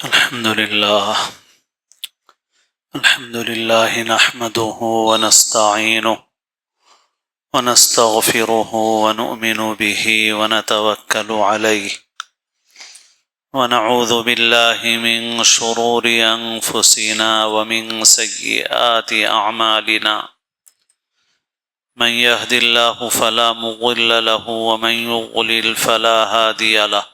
الحمد لله نحمده ونستعينه ونستغفره ونؤمن به ونتوكل عليه ونعوذ بالله من شرور أنفسنا ومن سيئات أعمالنا من يهد الله فلا مضل له ومن يضلل فلا هادي له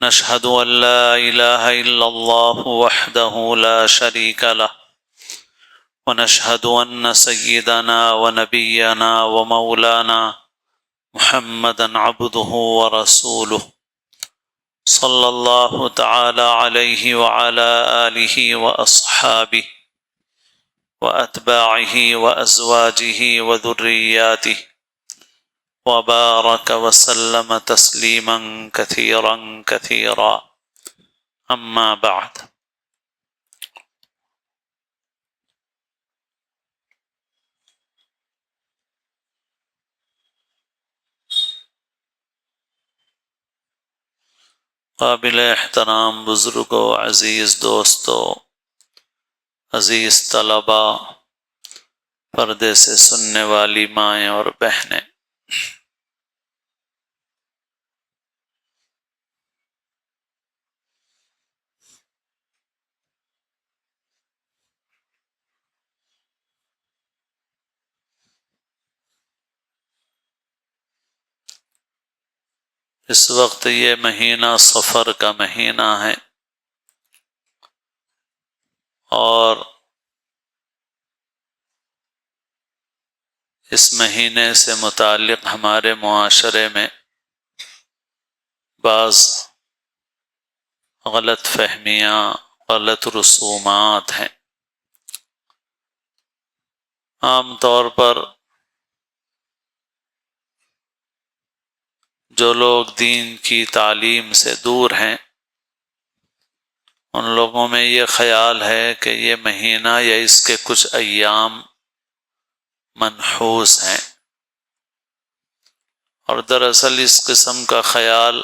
نشهد أن لا إله إلا الله وحده لا شريك له ونشهد أن سيدنا ونبينا ومولانا محمدا عبده ورسوله صلى الله تعالى عليه وعلى آله وأصحابه وأتباعه وأزواجه وذرياته وبارك وسلم تسليما كثيرا كثيرا أما بعد قابل احترام بزرگوں، عزیز دوستوں، عزیز طلباء، پردے سے سننے والی مائیں اور بہنیں، اس وقت یہ مہینہ صفر کا مہینہ ہے اور اس مہینے سے متعلق ہمارے معاشرے میں بعض غلط فہمیاں، غلط رسومات ہیں۔ عام طور پر جو لوگ دین کی تعلیم سے دور ہیں ان لوگوں میں یہ خیال ہے کہ یہ مہینہ یا اس کے کچھ ایام منحوس ہیں، اور دراصل اس قسم کا خیال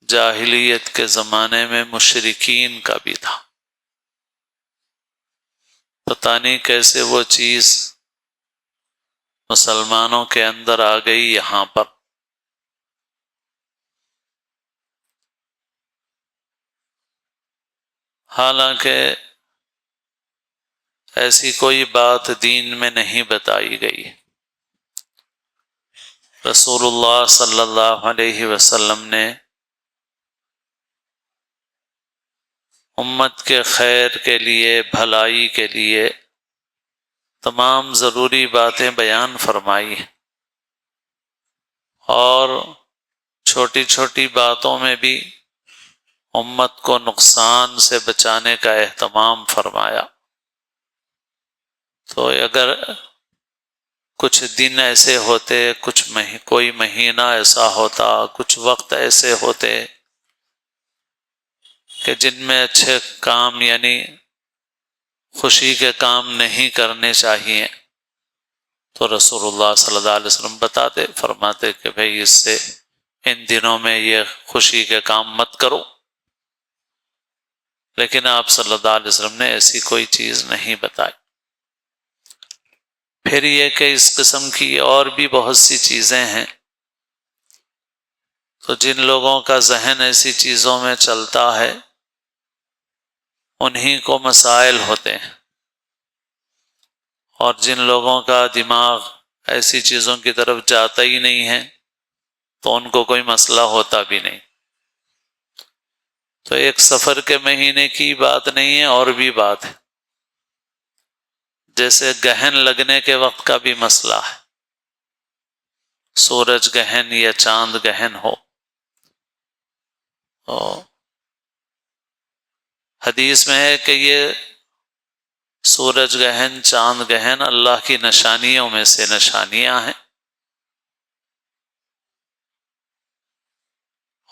جاہلیت کے زمانے میں مشرکین کا بھی تھا۔ پتہ نہیں کیسے وہ چیز مسلمانوں کے اندر آ گئی یہاں پر۔ حالانکہ ایسی کوئی بات دین میں نہیں بتائی گئی۔ رسول اللہ صلی اللہ علیہ وسلم نے امت کے خیر کے لیے، بھلائی کے لیے تمام ضروری باتیں بیان فرمائی، اور چھوٹی چھوٹی باتوں میں بھی امت کو نقصان سے بچانے کا اہتمام فرمایا۔ تو اگر کچھ دن ایسے ہوتے، کوئی مہینہ ایسا ہوتا، کچھ وقت ایسے ہوتے کہ جن میں اچھے کام یعنی خوشی کے کام نہیں کرنے چاہیے، تو رسول اللہ صلی اللہ علیہ وسلم بتاتے، فرماتے کہ بھئی اس سے ان دنوں میں یہ خوشی کے کام مت کرو۔ لیکن آپ صلی اللہ علیہ وسلم نے ایسی کوئی چیز نہیں بتائی۔ پھر یہ کہ اس قسم کی اور بھی بہت سی چیزیں ہیں، تو جن لوگوں کا ذہن ایسی چیزوں میں چلتا ہے انہی کو مسائل ہوتے ہیں، اور جن لوگوں کا دماغ ایسی چیزوں کی طرف جاتا ہی نہیں ہے تو ان کو کوئی مسئلہ ہوتا بھی نہیں۔ تو ایک سفر کے مہینے کی بات نہیں ہے، اور بھی بات ہے، جیسے گہن لگنے کے وقت کا بھی مسئلہ ہے، سورج گہن یا چاند گہن ہو۔ حدیث میں ہے کہ یہ سورج گہن، چاند گہن اللہ کی نشانیوں میں سے نشانیاں ہیں،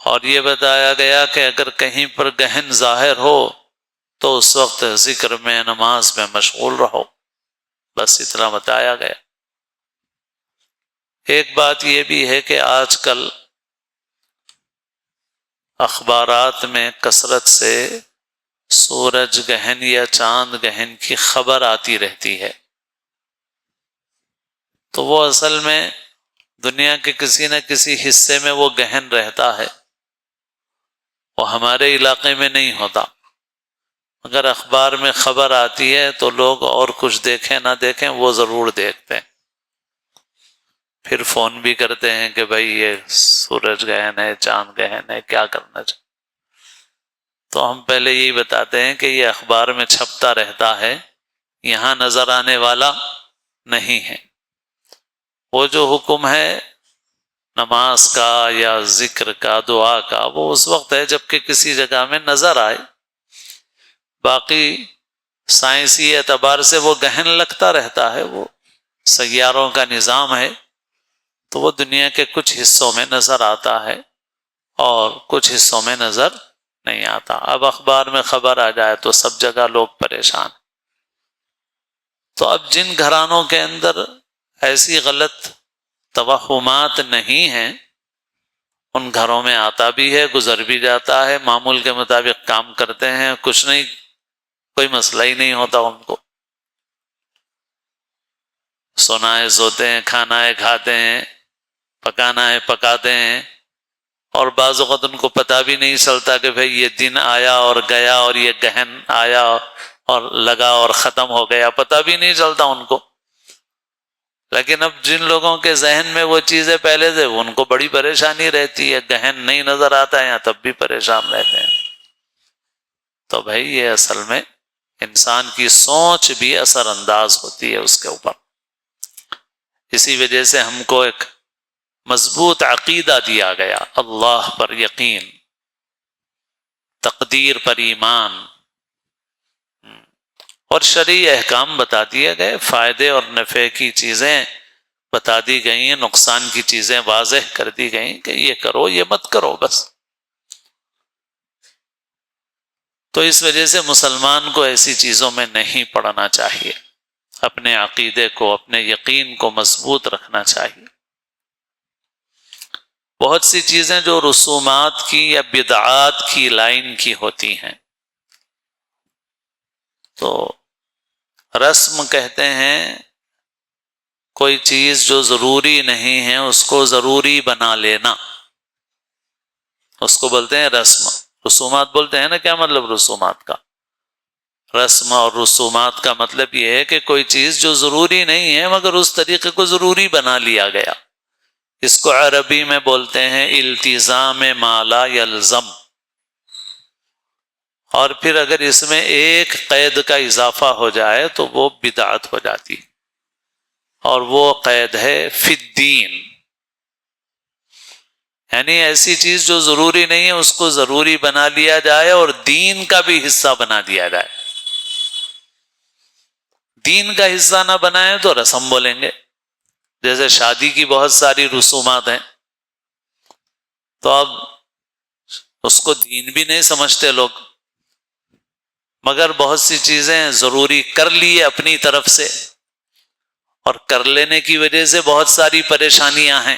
اور یہ بتایا گیا کہ اگر کہیں پر گہن ظاہر ہو تو اس وقت ذکر میں، نماز میں مشغول رہو، بس اتنا بتایا گیا۔ ایک بات یہ بھی ہے کہ آج کل اخبارات میں کثرت سے سورج گہن یا چاند گہن کی خبر آتی رہتی ہے، تو وہ اصل میں دنیا کے کسی نہ کسی حصے میں وہ گہن رہتا ہے، وہ ہمارے علاقے میں نہیں ہوتا۔ اگر اخبار میں خبر آتی ہے تو لوگ اور کچھ دیکھیں نہ دیکھیں وہ ضرور دیکھتے ہیں، پھر فون بھی کرتے ہیں کہ بھائی یہ سورج گہن ہے، چاند گہن ہے، کیا کرنا چاہیے؟ تو ہم پہلے یہی بتاتے ہیں کہ یہ اخبار میں چھپتا رہتا ہے، یہاں نظر آنے والا نہیں ہے۔ وہ جو حکم ہے نماز کا یا ذکر کا، دعا کا، وہ اس وقت ہے جب کہ کسی جگہ میں نظر آئے، باقی سائنسی اعتبار سے وہ گہن لگتا رہتا ہے، وہ سیاروں کا نظام ہے، تو وہ دنیا کے کچھ حصوں میں نظر آتا ہے اور کچھ حصوں میں نظر نہیں آتا۔ اب اخبار میں خبر آ جائے تو سب جگہ لوگ پریشان۔ تو اب جن گھرانوں کے اندر ایسی غلط توہمات نہیں ہیں، ان گھروں میں آتا بھی ہے، گزر بھی جاتا ہے، معمول کے مطابق کام کرتے ہیں، کچھ نہیں، کوئی مسئلہ ہی نہیں ہوتا ان کو، سونا ہے سوتے ہیں، کھانا ہے کھاتے ہیں، پکانا ہے پکاتے ہیں، اور بعض اوقات ان کو پتہ بھی نہیں چلتا کہ بھئی یہ دن آیا اور گیا اور یہ گہن آیا اور لگا اور ختم ہو گیا، پتہ بھی نہیں چلتا ان کو۔ لیکن اب جن لوگوں کے ذہن میں وہ چیزیں پہلے سے، ان کو بڑی پریشانی رہتی ہے، گہن نہیں نظر آتا ہے تب بھی پریشان رہتے ہیں۔ تو بھائی یہ اصل میں انسان کی سوچ بھی اثر انداز ہوتی ہے اس کے اوپر۔ اسی وجہ سے ہم کو ایک مضبوط عقیدہ دیا گیا، اللہ پر یقین، تقدیر پر ایمان، اور شرعی احکام بتا دیے گئے، فائدے اور نفع کی چیزیں بتا دی گئی ہیں، نقصان کی چیزیں واضح کر دی گئیں کہ یہ کرو یہ مت کرو بس۔ تو اس وجہ سے مسلمان کو ایسی چیزوں میں نہیں پڑنا چاہیے، اپنے عقیدے کو، اپنے یقین کو مضبوط رکھنا چاہیے۔ بہت سی چیزیں جو رسومات کی یا بدعات کی لائن کی ہوتی ہیں، تو رسم کہتے ہیں کوئی چیز جو ضروری نہیں ہے اس کو ضروری بنا لینا، اس کو بولتے ہیں رسم۔ رسومات بولتے ہیں نا، کیا مطلب رسومات کا؟ رسم اور رسومات کا مطلب یہ ہے کہ کوئی چیز جو ضروری نہیں ہے مگر اس طریقے کو ضروری بنا لیا گیا، اس کو عربی میں بولتے ہیں التزام ما لا یلزم۔ اور پھر اگر اس میں ایک قید کا اضافہ ہو جائے تو وہ بدعت ہو جاتی، اور وہ قید ہے فی الدین، یعنی ایسی چیز جو ضروری نہیں ہے اس کو ضروری بنا لیا جائے اور دین کا بھی حصہ بنا دیا جائے۔ دین کا حصہ نہ بنائیں تو رسم بولیں گے، جیسے شادی کی بہت ساری رسومات ہیں، تو اب اس کو دین بھی نہیں سمجھتے لوگ، مگر بہت سی چیزیں ضروری کر لیے اپنی طرف سے، اور کر لینے کی وجہ سے بہت ساری پریشانیاں ہیں،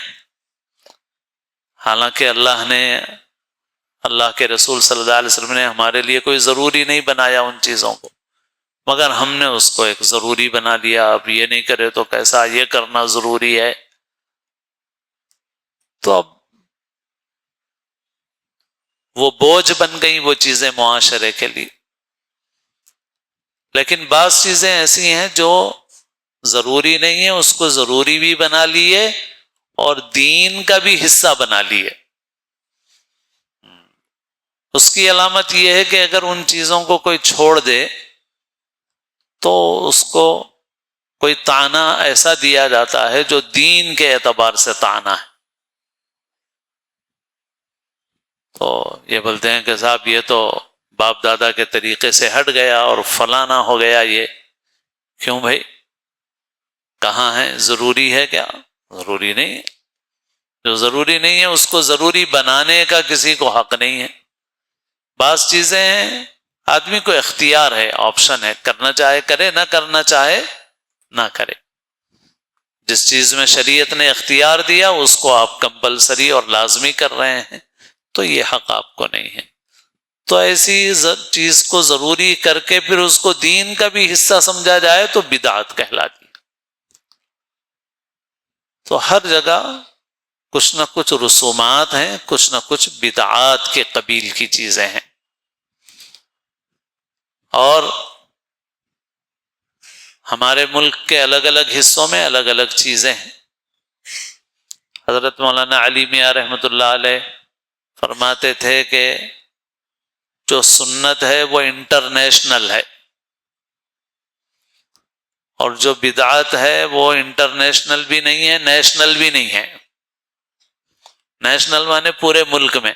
حالانکہ اللہ کے رسول صلی اللہ علیہ وسلم نے ہمارے لیے کوئی ضروری نہیں بنایا ان چیزوں کو، مگر ہم نے اس کو ایک ضروری بنا لیا، اب یہ نہیں کرے تو کیسا، یہ کرنا ضروری ہے۔ تو اب وہ بوجھ بن گئی وہ چیزیں معاشرے کے لیے۔ لیکن بعض چیزیں ایسی ہیں جو ضروری نہیں ہے اس کو ضروری بھی بنا لیے اور دین کا بھی حصہ بنا لیے۔ اس کی علامت یہ ہے کہ اگر ان چیزوں کو کوئی چھوڑ دے تو اس کو کوئی طعنہ ایسا دیا جاتا ہے جو دین کے اعتبار سے طعنہ ہے۔ تو یہ بولتے ہیں کہ صاحب یہ تو باپ دادا کے طریقے سے ہٹ گیا اور فلانا ہو گیا، یہ کیوں بھائی؟ کہاں ہے؟ ضروری ہے کیا؟ ضروری نہیں ہے۔ جو ضروری نہیں ہے اس کو ضروری بنانے کا کسی کو حق نہیں ہے۔ بعض چیزیں ہیں آدمی کو اختیار ہے، آپشن ہے، کرنا چاہے کرے، نہ کرنا چاہے نہ کرے۔ جس چیز میں شریعت نے اختیار دیا اس کو آپ کمپلسری اور لازمی کر رہے ہیں، تو یہ حق آپ کو نہیں ہے. تو ایسی چیز کو ضروری کر کے پھر اس کو دین کا بھی حصہ سمجھا جائے تو بدعت کہلاتی. تو ہر جگہ کچھ نہ کچھ رسومات ہیں، کچھ نہ کچھ بدعات کے قبیل کی چیزیں ہیں. اور ہمارے ملک کے الگ الگ حصوں میں الگ الگ چیزیں ہیں. حضرت مولانا علی میاں رحمۃ اللہ علیہ فرماتے تھے کہ جو سنت ہے وہ انٹرنیشنل ہے، اور جو بدعت ہے وہ انٹرنیشنل بھی نہیں ہے، نیشنل بھی نہیں ہے. نیشنل مانے پورے ملک میں،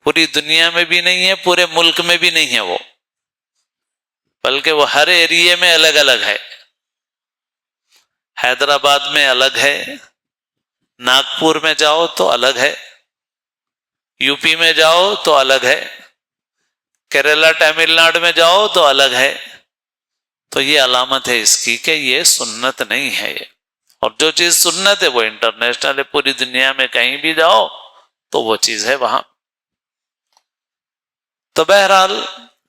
پوری دنیا میں بھی نہیں ہے، پورے ملک میں بھی نہیں ہے وہ، بلکہ وہ ہر ایریے میں الگ الگ ہے. حیدرآباد میں الگ ہے، ناگپور میں جاؤ تو الگ ہے، یو پی میں جاؤ تو الگ ہے، کیرلا تمل ناڈو میں جاؤ تو الگ ہے. تو یہ علامت ہے اس کی کہ یہ سنت نہیں ہے یہ. اور جو چیز سنت ہے وہ انٹرنیشنل ہے، پوری دنیا میں کہیں بھی جاؤ تو وہ چیز ہے وہاں. تو بہرحال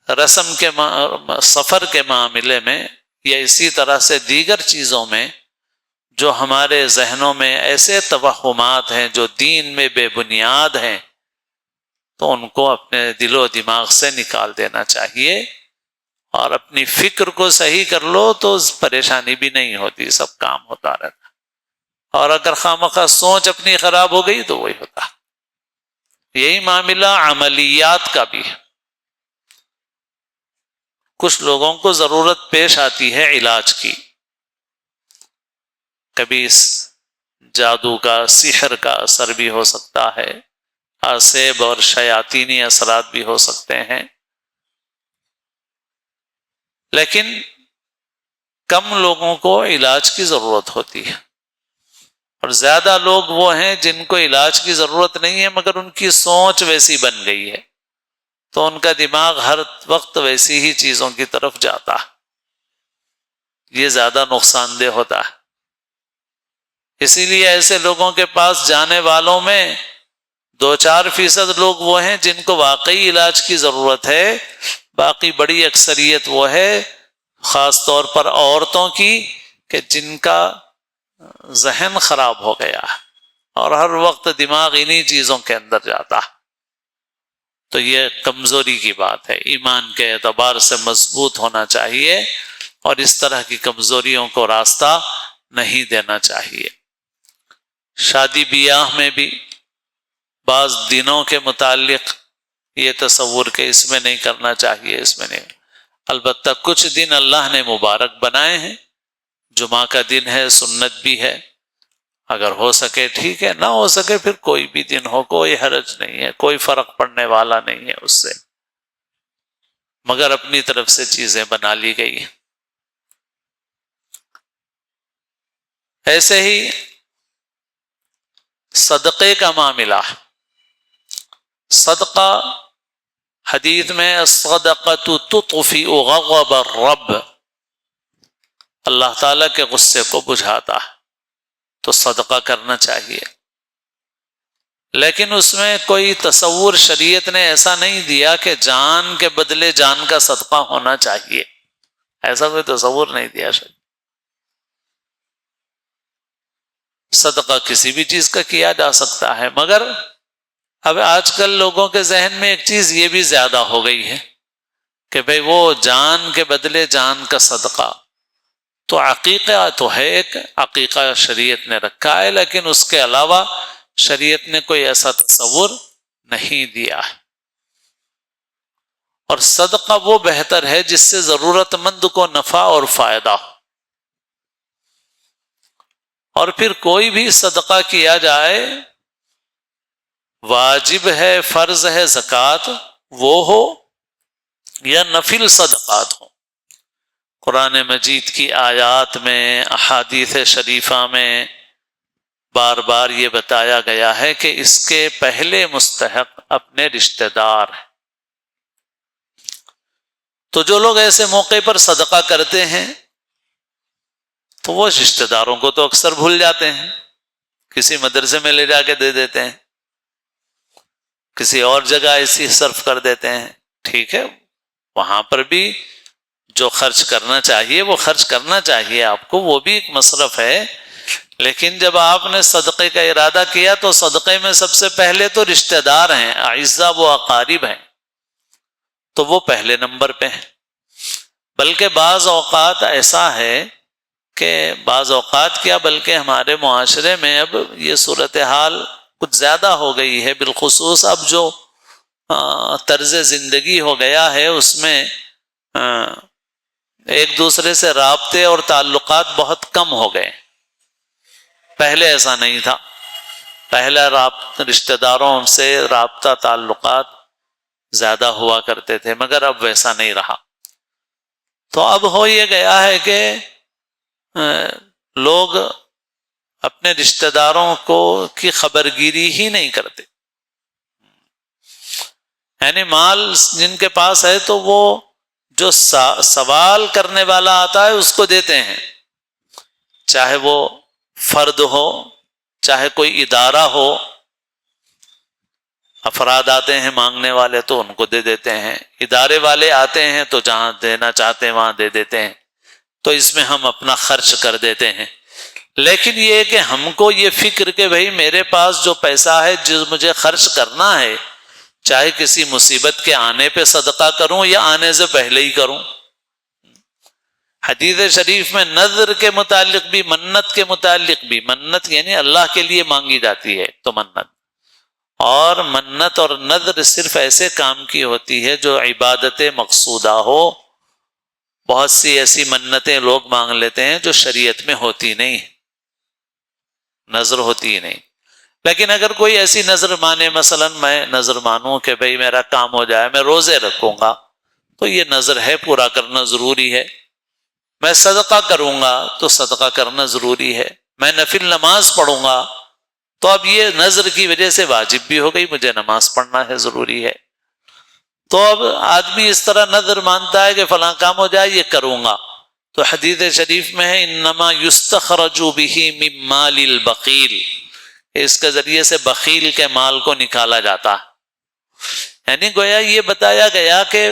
رسم کے سفر کے معاملے میں یا اسی طرح سے دیگر چیزوں میں جو ہمارے ذہنوں میں ایسے توہمات ہیں جو دین میں بے بنیاد ہیں، تو ان کو اپنے دل و دماغ سے نکال دینا چاہیے، اور اپنی فکر کو صحیح کر لو تو پریشانی بھی نہیں ہوتی، سب کام ہوتا رہتا. اور اگر خواہ سوچ اپنی خراب ہو گئی تو وہی ہوتا. یہی معاملہ عملیات کا بھی ہے. کچھ لوگوں کو ضرورت پیش آتی ہے علاج کی، کبھی جادو کا، سحر کا اثر بھی ہو سکتا ہے، اعصاب اور شیاطینی اثرات بھی ہو سکتے ہیں. لیکن کم لوگوں کو علاج کی ضرورت ہوتی ہے، اور زیادہ لوگ وہ ہیں جن کو علاج کی ضرورت نہیں ہے مگر ان کی سوچ ویسی بن گئی ہے، تو ان کا دماغ ہر وقت ویسی ہی چیزوں کی طرف جاتا ہے. یہ زیادہ نقصان دہ ہوتا ہے. اسی لیے ایسے لوگوں کے پاس جانے والوں میں 2-4% لوگ وہ ہیں جن کو واقعی علاج کی ضرورت ہے، باقی بڑی اکثریت وہ ہے، خاص طور پر عورتوں کی، کہ جن کا ذہن خراب ہو گیا اور ہر وقت دماغ انہی چیزوں کے اندر جاتا. تو یہ کمزوری کی بات ہے. ایمان کے اعتبار سے مضبوط ہونا چاہیے اور اس طرح کی کمزوریوں کو راستہ نہیں دینا چاہیے. شادی بیاہ میں بھی بعض دنوں کے متعلق یہ تصور کہ اس میں نہیں کرنا چاہیے، اس میں نہیں. البتہ کچھ دن اللہ نے مبارک بنائے ہیں، جمعہ کا دن ہے، سنت بھی ہے، اگر ہو سکے ٹھیک ہے، نہ ہو سکے پھر کوئی بھی دن ہو، کوئی حرج نہیں ہے، کوئی فرق پڑنے والا نہیں ہے اس سے، مگر اپنی طرف سے چیزیں بنا لی گئی ہیں. ایسے ہی صدقے کا معاملہ، صدقہ حدیث میں الصدقۃ تطفئ غضب الرب، اللہ تعالیٰ کے غصے کو بجھاتا ہے، تو صدقہ کرنا چاہیے. لیکن اس میں کوئی تصور شریعت نے ایسا نہیں دیا کہ جان کے بدلے جان کا صدقہ ہونا چاہیے، ایسا کوئی تصور نہیں دیا. صدقہ کسی بھی چیز کا کیا جا سکتا ہے، مگر اب آج کل لوگوں کے ذہن میں ایک چیز یہ بھی زیادہ ہو گئی ہے کہ بھئی وہ جان کے بدلے جان کا صدقہ. تو عقیقہ تو ہے، ایک عقیقہ شریعت نے رکھا ہے، لیکن اس کے علاوہ شریعت نے کوئی ایسا تصور نہیں دیا ہے. اور صدقہ وہ بہتر ہے جس سے ضرورت مند کو نفع اور فائدہ ہو. اور پھر کوئی بھی صدقہ کیا جائے، واجب ہے، فرض ہے زکوٰۃ وہ ہو یا نفل صدقات ہو، قرآن مجید کی آیات میں، احادیث شریفہ میں بار بار یہ بتایا گیا ہے کہ اس کے پہلے مستحق اپنے رشتہ دار ہیں. تو جو لوگ ایسے موقع پر صدقہ کرتے ہیں تو وہ رشتہ داروں کو تو اکثر بھول جاتے ہیں، کسی مدرسے میں لے جا کے دے دیتے ہیں، کسی اور جگہ ایسی صرف کر دیتے ہیں، ٹھیک ہے، وہاں پر بھی جو خرچ کرنا چاہیے وہ خرچ کرنا چاہیے آپ کو، وہ بھی ایک مصرف ہے، لیکن جب آپ نے صدقے کا ارادہ کیا تو صدقے میں سب سے پہلے تو رشتہ دار ہیں، اعزاء و اقارب ہیں، تو وہ پہلے نمبر پہ ہیں۔ بلکہ بعض اوقات ایسا ہے کہ بعض اوقات کیا بلکہ ہمارے معاشرے میں اب یہ صورتحال کچھ زیادہ ہو گئی ہے، بالخصوص اب جو طرز زندگی ہو گیا ہے اس میں ایک دوسرے سے رابطے اور تعلقات بہت کم ہو گئے۔ پہلے ایسا نہیں تھا، پہلے رشتہ داروں سے رابطہ تعلقات زیادہ ہوا کرتے تھے، مگر اب ویسا نہیں رہا۔ تو اب ہو یہ گیا ہے کہ لوگ اپنے رشتہ داروں کی خبرگیری ہی نہیں کرتے، یعنی مال جن کے پاس ہے تو وہ جو سوال کرنے والا آتا ہے اس کو دیتے ہیں، چاہے وہ فرد ہو چاہے کوئی ادارہ ہو، افراد آتے ہیں مانگنے والے تو ان کو دے دیتے ہیں، ادارے والے آتے ہیں تو جہاں دینا چاہتے ہیں وہاں دے دیتے ہیں، تو اس میں ہم اپنا خرچ کر دیتے ہیں۔ لیکن یہ کہ ہم کو یہ فکر کہ بھئی میرے پاس جو پیسہ ہے جو مجھے خرچ کرنا ہے، چاہے کسی مصیبت کے آنے پہ صدقہ کروں یا آنے سے پہلے ہی کروں۔ حدیث شریف میں نذر کے متعلق بھی، منت کے متعلق بھی، منت یعنی اللہ کے لیے مانگی جاتی ہے تو منت، اور منت اور نذر صرف ایسے کام کی ہوتی ہے جو عبادت مقصودہ ہو۔ بہت سی ایسی منتیں لوگ مانگ لیتے ہیں جو شریعت میں ہوتی نہیں، نذر ہوتی ہی نہیں۔ لیکن اگر کوئی ایسی نذر مانے، مثلا میں نذر مانوں کہ بھئی میرا کام ہو جائے، میں روزے رکھوں گا، تو یہ نذر ہے، پورا کرنا ضروری ہے۔ میں صدقہ کروں گا تو صدقہ کرنا ضروری ہے۔ میں نفل نماز پڑھوں گا تو اب یہ نذر کی وجہ سے واجب بھی ہو گئی، مجھے نماز پڑھنا ہے، ضروری ہے۔ تو اب آدمی اس طرح نذر مانتا ہے کہ فلاں کام ہو جائے یہ کروں گا، تو حدیث شریف میں ہے انما یستخرج بہ من مال البخیل، اس کے ذریعے سے بخیل کے مال کو نکالا جاتا ہے۔ یعنی گویا یہ بتایا گیا کہ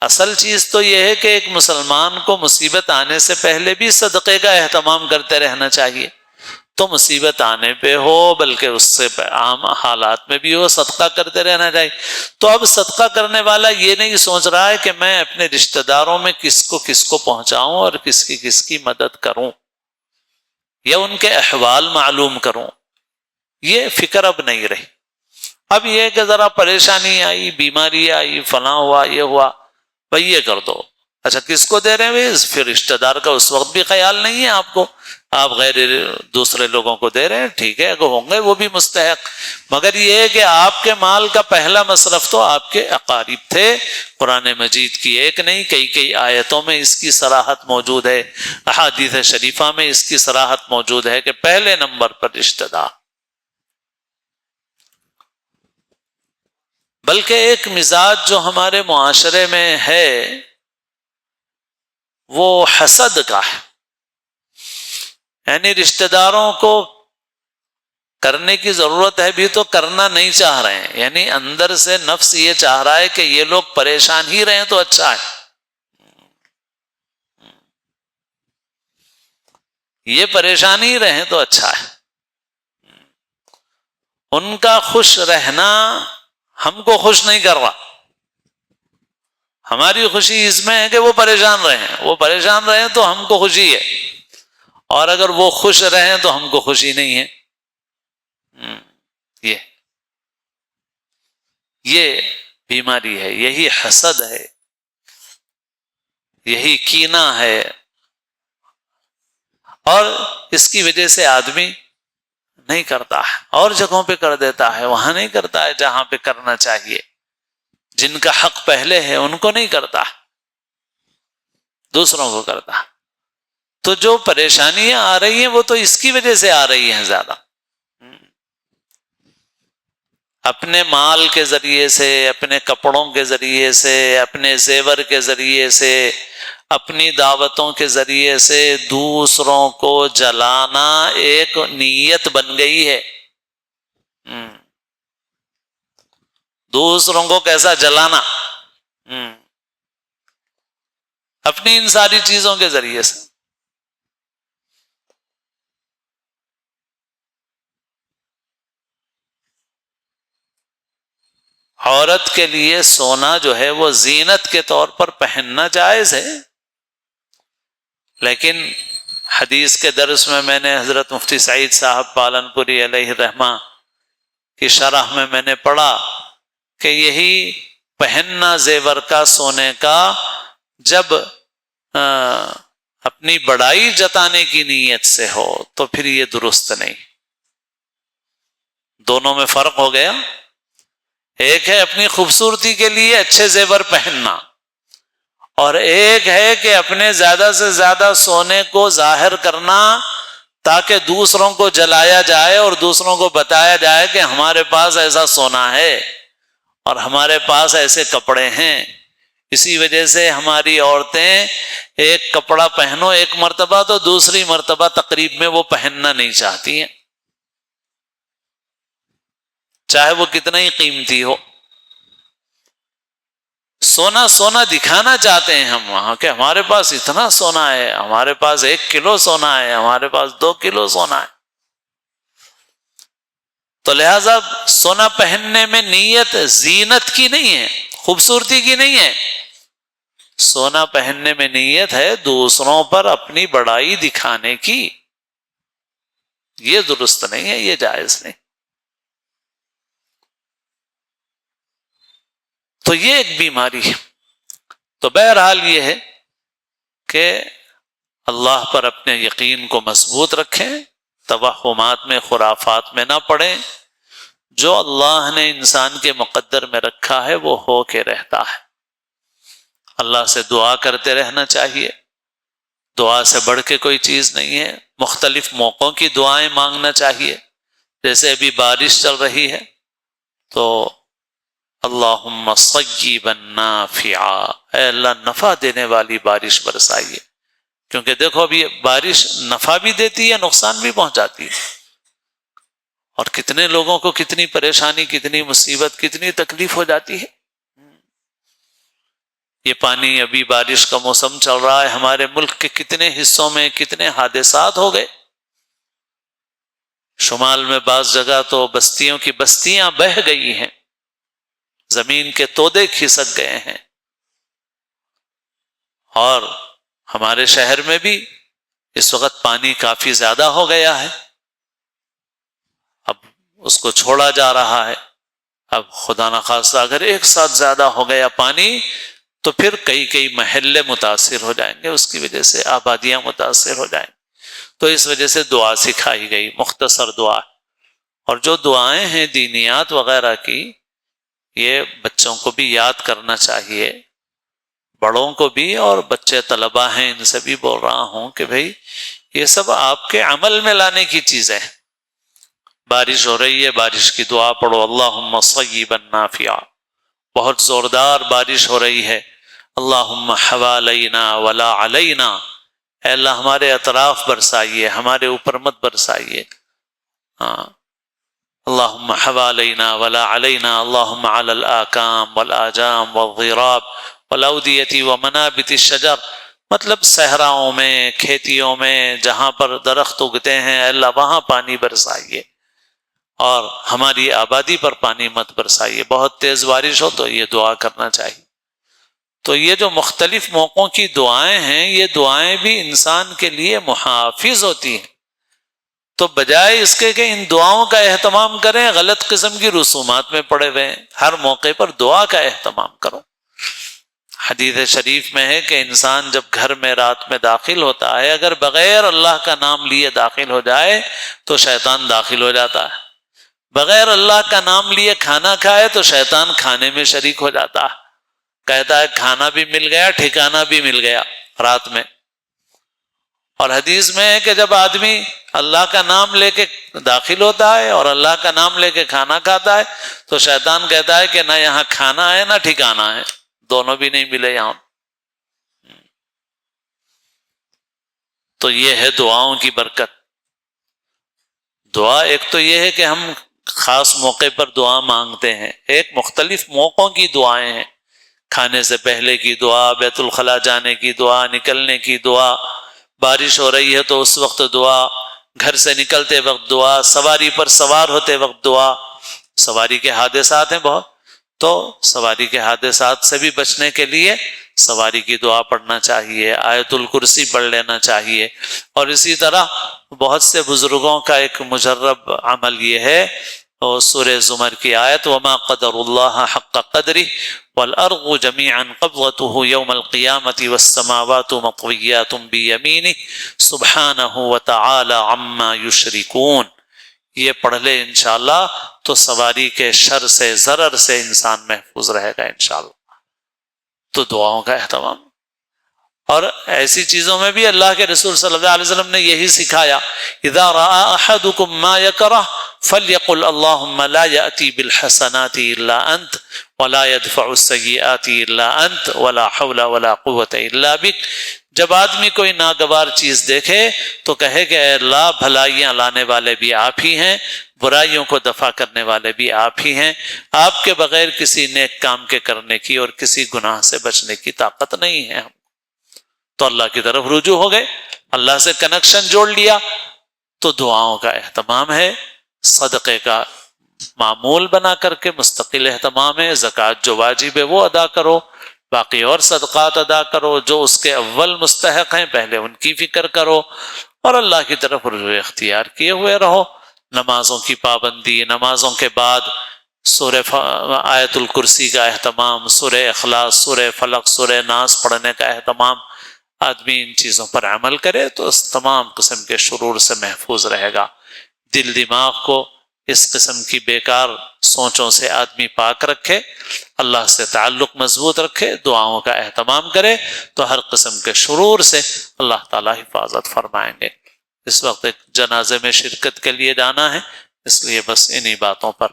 اصل چیز تو یہ ہے کہ ایک مسلمان کو مصیبت آنے سے پہلے بھی صدقے کا اہتمام کرتے رہنا چاہیے، تو مصیبت آنے پہ ہو بلکہ اس سے عام حالات میں بھی ہو، صدقہ کرتے رہنا چاہیے۔ تو اب صدقہ کرنے والا یہ نہیں سوچ رہا ہے کہ میں اپنے رشتہ داروں میں کس کو پہنچاؤں اور کس کی مدد کروں یا ان کے احوال معلوم کروں، یہ فکر اب نہیں رہی۔ اب یہ کہ ذرا پریشانی آئی، بیماری آئی، فلاں ہوا، یہ ہوا، بھئی یہ کر دو، اچھا کس کو دے رہے ہیں؟ پھر رشتہ دار کا اس وقت بھی خیال نہیں ہے آپ کو، آپ غیر دوسرے لوگوں کو دے رہے ہیں، ٹھیک ہے، اگر ہوں گے وہ بھی مستحق، مگر یہ ہے کہ آپ کے مال کا پہلا مصرف تو آپ کے اقارب تھے۔ قرآن مجید کی ایک نہیں کئی آیتوں میں اس کی صراحت موجود ہے، احادیث شریفہ میں اس کی صراحت موجود ہے کہ پہلے نمبر پر رشتہ دار۔ بلکہ ایک مزاج جو ہمارے معاشرے میں ہے وہ حسد کا ہے، یعنی رشتہ داروں کو کرنے کی ضرورت ہے بھی تو کرنا نہیں چاہ رہے ہیں، یعنی اندر سے نفس یہ چاہ رہا ہے کہ یہ لوگ پریشان ہی رہیں تو اچھا ہے، یہ پریشان ہی رہیں تو اچھا ہے۔ ان کا خوش رہنا ہم کو خوش نہیں کر رہا، ہماری خوشی اس میں ہے کہ وہ پریشان رہیں، وہ پریشان رہیں تو ہم کو خوشی ہے، اور اگر وہ خوش رہیں تو ہم کو خوشی نہیں ہے۔ یہ بیماری ہے، یہی حسد ہے، یہی کینہ ہے، اور اس کی وجہ سے آدمی نہیں کرتا ہے، اور جگہوں پہ کر دیتا ہے، وہاں نہیں کرتا ہے جہاں پہ کرنا چاہیے، جن کا حق پہلے ہے ان کو نہیں کرتا، دوسروں کو کرتا۔ تو جو پریشانیاں آ رہی ہیں وہ تو اس کی وجہ سے آ رہی ہیں زیادہ، اپنے مال کے ذریعے سے، اپنے کپڑوں کے ذریعے سے، اپنے زیور کے ذریعے سے، اپنی دعوتوں کے ذریعے سے دوسروں کو جلانا ایک نیت بن گئی ہے۔ دوسروں کو کیسا جلانا، اپنی ان ساری چیزوں کے ذریعے سے۔ عورت کے لیے سونا جو ہے وہ زینت کے طور پر پہننا جائز ہے، لیکن حدیث کے درس میں نے حضرت مفتی سعید صاحب پالنپوری علیہ الرحمہ کی شرح میں نے پڑھا کہ یہی پہننا زیور کا سونے کا جب اپنی بڑائی جتانے کی نیت سے ہو تو پھر یہ درست نہیں۔ دونوں میں فرق ہو گیا، ایک ہے اپنی خوبصورتی کے لیے اچھے زیور پہننا، اور ایک ہے کہ اپنے زیادہ سے زیادہ سونے کو ظاہر کرنا تاکہ دوسروں کو جلایا جائے اور دوسروں کو بتایا جائے کہ ہمارے پاس ایسا سونا ہے اور ہمارے پاس ایسے کپڑے ہیں۔ اسی وجہ سے ہماری عورتیں ایک کپڑا پہنو ایک مرتبہ تو دوسری مرتبہ تقریب میں وہ پہننا نہیں چاہتی ہیں، چاہے وہ کتنا ہی قیمتی ہو۔ سونا سونا دکھانا چاہتے ہیں ہم وہاں کہ ہمارے پاس اتنا سونا ہے، ہمارے پاس 1 کلو سونا ہے، ہمارے پاس 2 کلو سونا ہے۔ تو لہذا سونا پہننے میں نیت زینت کی نہیں ہے، خوبصورتی کی نہیں ہے، سونا پہننے میں نیت ہے دوسروں پر اپنی بڑائی دکھانے کی۔ یہ درست نہیں ہے، یہ جائز نہیں۔ تو یہ ایک بیماری ہے۔ تو بہرحال یہ ہے کہ اللہ پر اپنے یقین کو مضبوط رکھیں، توہمات میں خرافات میں نہ پڑیں، جو اللہ نے انسان کے مقدر میں رکھا ہے وہ ہو کے رہتا ہے۔ اللہ سے دعا کرتے رہنا چاہیے، دعا سے بڑھ کے کوئی چیز نہیں ہے۔ مختلف موقعوں کی دعائیں مانگنا چاہیے، جیسے ابھی بارش چل رہی ہے تو اللہم صیبا نافعا، اے اللہ نفع دینے والی بارش برسائیے، کیونکہ دیکھو ابھی بارش نفع بھی دیتی ہے نقصان بھی پہنچاتی ہے، اور کتنے لوگوں کو کتنی پریشانی، کتنی مصیبت، کتنی تکلیف ہو جاتی ہے۔ یہ پانی، ابھی بارش کا موسم چل رہا ہے، ہمارے ملک کے کتنے حصوں میں کتنے حادثات ہو گئے۔ شمال میں بعض جگہ تو بستیوں کی بستیاں بہہ گئی ہیں، زمین کے تودے کھسک گئے ہیں، اور ہمارے شہر میں بھی اس وقت پانی کافی زیادہ ہو گیا ہے، اب اس کو چھوڑا جا رہا ہے۔ اب خدا نخواستہ اگر ایک ساتھ زیادہ ہو گیا پانی تو پھر کئی محلے متاثر ہو جائیں گے، اس کی وجہ سے آبادیاں متاثر ہو جائیں گے۔ تو اس وجہ سے دعا سکھائی گئی، مختصر دعا، اور جو دعائیں ہیں دینیات وغیرہ کی، یہ بچوں کو بھی یاد کرنا چاہیے، بڑوں کو بھی، اور بچے طلبہ ہیں ان سے بھی بول رہا ہوں کہ بھئی یہ سب آپ کے عمل میں لانے کی چیزیں ہیں۔ بارش ہو رہی ہے، بارش کی دعا پڑھو، اللہم صیبا نافعا، بہت زوردار بارش ہو رہی ہے، اللہم حوالینا ولا علینا، اے اللہ ہمارے اطراف برسائیے، ہمارے اوپر مت برسائیے، اللہم حوالینا ولا علینا، اللہم علی الاکام والآجام والضراب والاودیۃ ومنابت الشجر، مطلب صحراؤں میں، کھیتیوں میں، جہاں پر درخت اگتے ہیں، اے اللہ وہاں پانی برسائیے، اور ہماری آبادی پر پانی مت برسائیے۔ بہت تیز بارش ہو تو یہ دعا کرنا چاہیے۔ تو یہ جو مختلف موقعوں کی دعائیں ہیں، یہ دعائیں بھی انسان کے لیے محافظ ہوتی ہیں، تو بجائے اس کے کہ ان دعاؤں کا اہتمام کریں، غلط قسم کی رسومات میں پڑے ہوئے ہیں، ہر موقع پر دعا کا اہتمام کرو۔ حدیث شریف میں ہے کہ انسان جب گھر میں رات میں داخل ہوتا ہے، اگر بغیر اللہ کا نام لیے داخل ہو جائے تو شیطان داخل ہو جاتا ہے، بغیر اللہ کا نام لیے کھانا کھائے تو شیطان کھانے میں شریک ہو جاتا ہے، کہتا ہے کھانا بھی مل گیا، ٹھکانہ بھی مل گیا رات میں۔ اور حدیث میں ہے کہ جب آدمی اللہ کا نام لے کے داخل ہوتا ہے اور اللہ کا نام لے کے کھانا کھاتا ہے تو شیطان کہتا ہے کہ نہ یہاں کھانا ہے نہ ٹھکانہ ہے، دونوں بھی نہیں ملے یہاں۔ تو یہ ہے دعاؤں کی برکت۔ دعا ایک تو یہ ہے کہ ہم خاص موقع پر دعا مانگتے ہیں، ایک مختلف موقعوں کی دعائیں ہیں، کھانے سے پہلے کی دعا، بیت الخلاء جانے کی دعا، نکلنے کی دعا، بارش ہو رہی ہے تو اس وقت دعا، گھر سے نکلتے وقت دعا، سواری پر سوار ہوتے وقت دعا۔ سواری کے حادثات ہیں بہت، تو سواری کے حادثات سے بھی بچنے کے لیے سواری کی دعا پڑھنا چاہیے، آیت الکرسی پڑھ لینا چاہیے۔ اور اسی طرح بہت سے بزرگوں کا ایک مجرب عمل یہ ہے، اور سورہ زمر کی آیت وما قدر اللہ حق قدرہ والارض جميعا قبضته يوم القیامة والسماوات مطویات بیمینہ سبحانہ وتعالی عما یشرکون۔ یہ پڑھ لے انشاءاللہ تو سواری کے شر سے، ضرر سے انسان محفوظ رہے گا انشاءاللہ۔ تو دعاؤں کا اہتمام، اور ایسی چیزوں میں بھی اللہ کے رسول صلی اللہ علیہ وسلم نے یہی سکھایا، اذا رأى احدكم ما يكره فليقل اللهم لا يأتي بالحسنات الا انت ولا يدفع السيئات الا انت ولا حول ولا قوة الا بك۔ جب آدمی کوئی ناگوار چیز دیکھے تو کہے کہ اے اللہ بھلائیاں لانے والے بھی آپ ہی ہیں، برائیوں کو دفع کرنے والے بھی آپ ہی ہیں، آپ کے بغیر کسی نیک کام کے کرنے کی اور کسی گناہ سے بچنے کی طاقت نہیں ہے۔ تو اللہ کی طرف رجوع ہو گئے، اللہ سے کنیکشن جوڑ لیا۔ تو دعاؤں کا اہتمام ہے، صدقے کا معمول بنا کر کے مستقل اہتمام ہے، زکوٰۃ جو واجب ہے وہ ادا کرو، باقی اور صدقات ادا کرو جو اس کے اول مستحق ہیں پہلے ان کی فکر کرو، اور اللہ کی طرف رجوع اختیار کیے ہوئے رہو۔ نمازوں کی پابندی، نمازوں کے بعد سورہ آیت الکرسی کا اہتمام، سورہ اخلاص، سورہ فلق، سورہ ناس پڑھنے کا اہتمام، آدمی ان چیزوں پر عمل کرے تو اس تمام قسم کے شرور سے محفوظ رہے گا۔ دل دماغ کو اس قسم کی بیکار سوچوں سے آدمی پاک رکھے، اللہ سے تعلق مضبوط رکھے، دعاؤں کا اہتمام کرے تو ہر قسم کے شرور سے اللہ تعالیٰ حفاظت فرمائیں گے۔ اس وقت ایک جنازے میں شرکت کے لیے جانا ہے، اس لیے بس انہی باتوں پر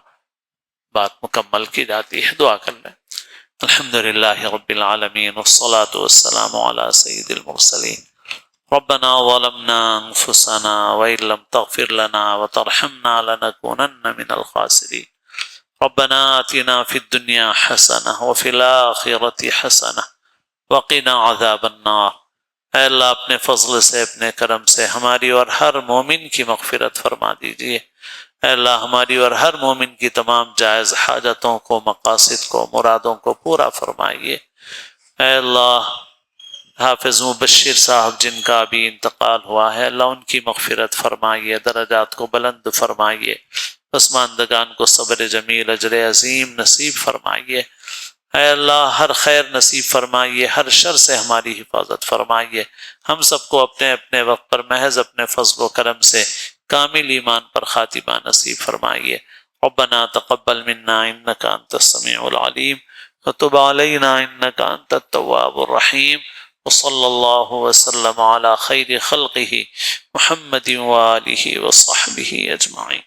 بات مکمل کی جاتی ہے۔ دعا کر لیں۔ الحمدللہ رب العالمین والصلاة والسلام علی سید المرسلین۔ ربنا ظلمنا انفسنا وإن لم تغفر لنا وترحمنا لنكونن من الخاسرين ربنا آتنا في الدنيا حسنة وفي الآخرة حسنة وقنا عذاب النار۔ اے اللہ اپنے فضل سے، اپنے کرم سے ہماری اور ہر مومن کی مغفرت فرما دیجیے۔ اے اللہ ہماری اور ہر مومن کی تمام جائز حاجتوں کو، مقاصد کو، مرادوں کو پورا فرمائیے۔ اے اللہ حافظ مبشر صاحب جن کا ابھی انتقال ہوا ہے، اللہ ان کی مغفرت فرمائیے، درجات کو بلند فرمائیے، پسماندگان کو صبر جمیل اجر عظیم نصیب فرمائیے۔ اے اللہ ہر خیر نصیب فرمائیے، ہر شر سے ہماری حفاظت فرمائیے۔ ہم سب کو اپنے اپنے وقت پر محض اپنے فضل و کرم سے کامل ایمان پر خاتمہ نصیب فرمائیے۔ ربنا تقبل منا انک انت السمیع العلیم وتب علینا انک انت التواب الرحیم، وصلی اللہ وسلم علی خیر خلقہ محمد وآلہ وصحبہ اجمعین۔